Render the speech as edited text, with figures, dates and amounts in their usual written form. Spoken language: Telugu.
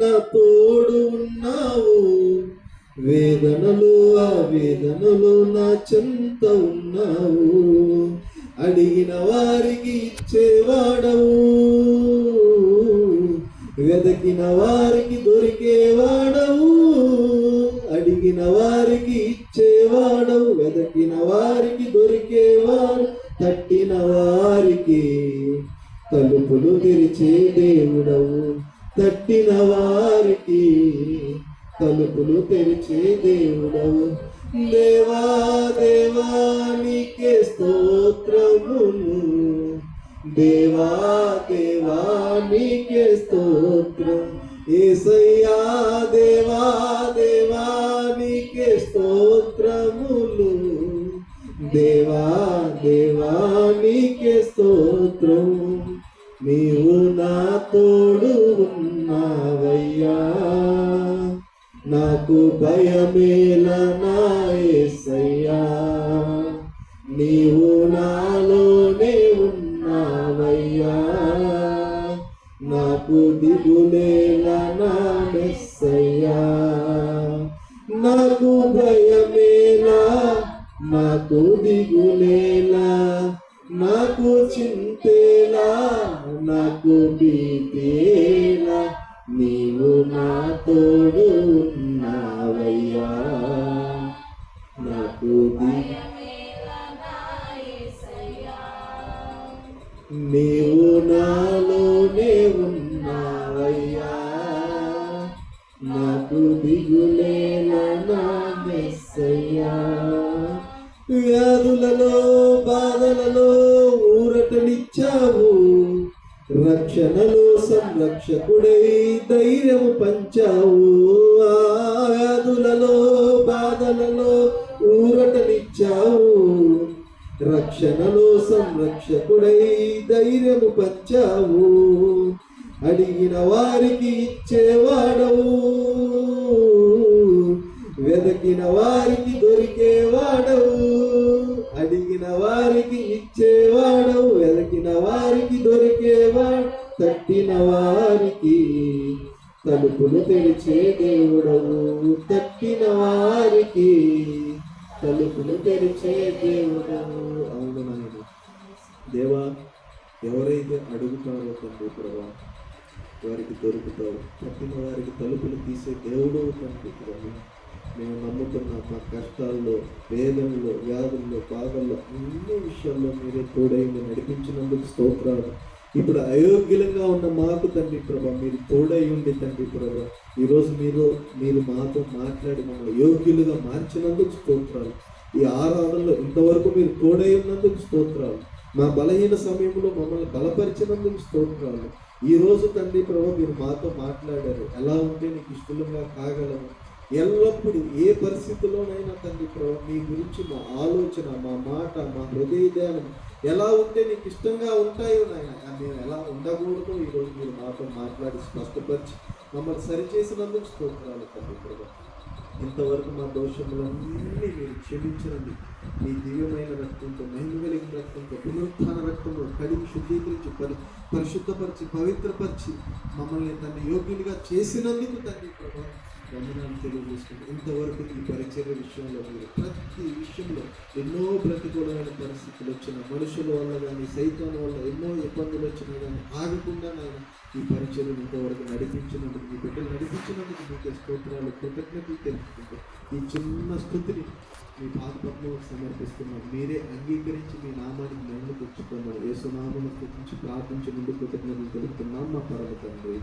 నా తోడు ఉన్నావు, వేదనలు ఆవేదనలు నా చెంత ఉన్నావు, అడిగిన వారికి ఇచ్చేవాడవు, వెదకిన వారికి దొరికేవాడవు, అడిగిన వారికి ఇచ్చేవాడవు, వెదకిన వారికి దొరికేవాడు, తట్టిన వారికి తలుపులు తెరిచే దేవుడవు, తట్టిన వారికి తలుపులు తెరిచే దేవుడవు. దేవా దేవా నీకే స్తోత్రములు, దేవా దేవా నీకే స్తోత్రం, యేసయ్యా దేవా దేవా నీకే స్తోత్రములు, దేవా దేవా నీకే స్తోత్రం. నీవు నా తోడు ఉన్నావయ్యా, నాకు భయమేలా నా యేసయ్యా, నీవు నాలోనే ఉన్నావయ్యా, నాకు దిగులేలా నా యేసయ్యా, నాకు భయమేలా, నాకు దిగులేలా, నాకు చింతేలా, నాకు భీతేలా, నీవు నా తోడు ఉన్నావయ్యా, నాకు నీవు నాలోనే ఉన్నావయ్యా, నాకు దిగులేలా నా యేసయ్యా. వ్యాధులలో బాధలలో ఊరటనిచ్చావు, రక్షణలో సంరక్షకుడై ధైర్యము పంచావు. వ్యాధులలో బాధలలో ఊరటనిచ్చావు, రక్షణలో సంరక్షకుడై ధైర్యము పంచావు, అడిగిన వారికి ఇచ్చేవాడవు, వెదకిన వారికి దొరికేవాడవు, అడిగిన వారికి ఇచ్చేవాడవు, వెదకిన వారికి దొరికేవాడు, తట్టిన వారికి తలుపులు తెరిచే దేవుడవు, తట్టిన వారికి తలుపులు తెరిచే దేవుడవు. అవును నాయన దేవా, ఎవరైతే అడుగుతారో తండ్రి ప్రభా వారికి దొరుకుతావు, తట్టిన వారికి తలుపులు తీసే దేవుడు తండ్రి ప్రభా. మేము నమ్ముతున్న మా కష్టాల్లో, వేదనలో, వ్యాధుల్లో, బాధల్లో అన్ని విషయాల్లో మీరే తోడైంది నడిపించినందుకు స్తోత్రాలు. ఇప్పుడు అయోగ్యులంగా ఉన్న మాకు తండ్రి ప్రభా మీరు తోడై ఉండి తండ్రి ప్రభా ఈరోజు మీరు మాతో మాట్లాడి మమ్మల్ని యోగ్యులుగా మార్చినందుకు స్తోత్రాలు. ఈ ఆరాధనలో ఇంతవరకు మీరు తోడై ఉన్నందుకు స్తోత్రాలు. మా బలహీన సమయంలో మమ్మల్ని బలపరిచినందుకు స్తోత్రాలు. ఈరోజు తండ్రి ప్రభా మీరు మాతో మాట్లాడారు, ఎలా ఉంటే నీకు ఇష్టంగా కాగలము, ఎల్లప్పుడూ ఏ పరిస్థితుల్లోనైనా తండ్రి ప్రభా మీ గురించి మా ఆలోచన, మా మాట, మా హృదయ ధ్యానం ఎలా ఉంటే నీకు ఇష్టంగా ఉంటాయో నాయన, మేము ఎలా ఉండకూడదో ఈరోజు మీరు మాతో మాట్లాడి స్పష్టపరిచి మమ్మల్ని సరిచేసినందుకు స్తోత్రాలు తండ్రి ప్రభా. ఇంతవరకు మా దోషములన్నీ మీరు క్షమించినండి మీ దివ్యమైన రక్తంతో, మహిమ కలిగిన రక్తంతో, పునరుత్థాన రక్తంలో కడిగి శుద్ధీకరించి పరిశుద్ధపరిచి పవిత్రపరిచి మమ్మల్ని తన యోగ్యులుగా చేసినందుకు తండ్రి ప్రభా వందనాలు తెలియజేసుకుంటాం. ఇంతవరకు ఈ పరిచర్య విషయంలో మీరు ప్రతి విషయంలో ఎన్నో ప్రతికూలమైన పరిస్థితులు వచ్చిన, మనుషుల వల్ల కానీ సైతాన్ వల్ల ఎన్నో ఇబ్బందులు వచ్చినా కానీ ఆగకుండా నాయన ఈ పరిచర్యను ఇంతవరకు నడిపించినందుకు, మీ బిడ్డలు నడిపించినందుకు మీకు స్తోత్రాలు, కృతజ్ఞతలు తెలుపుకుంటూ ఈ చిన్న స్థుతిని మీ పాదపద్మకు సమర్పిస్తున్నాం. మీరే అంగీకరించి మీ నామానికి మహిమ తెచ్చుకున్నాం. యేసు నామమును స్తుతించి ప్రార్థించి ముందు కృతజ్ఞతలు తెలుపుతున్నాం మా పరమ తండ్రి.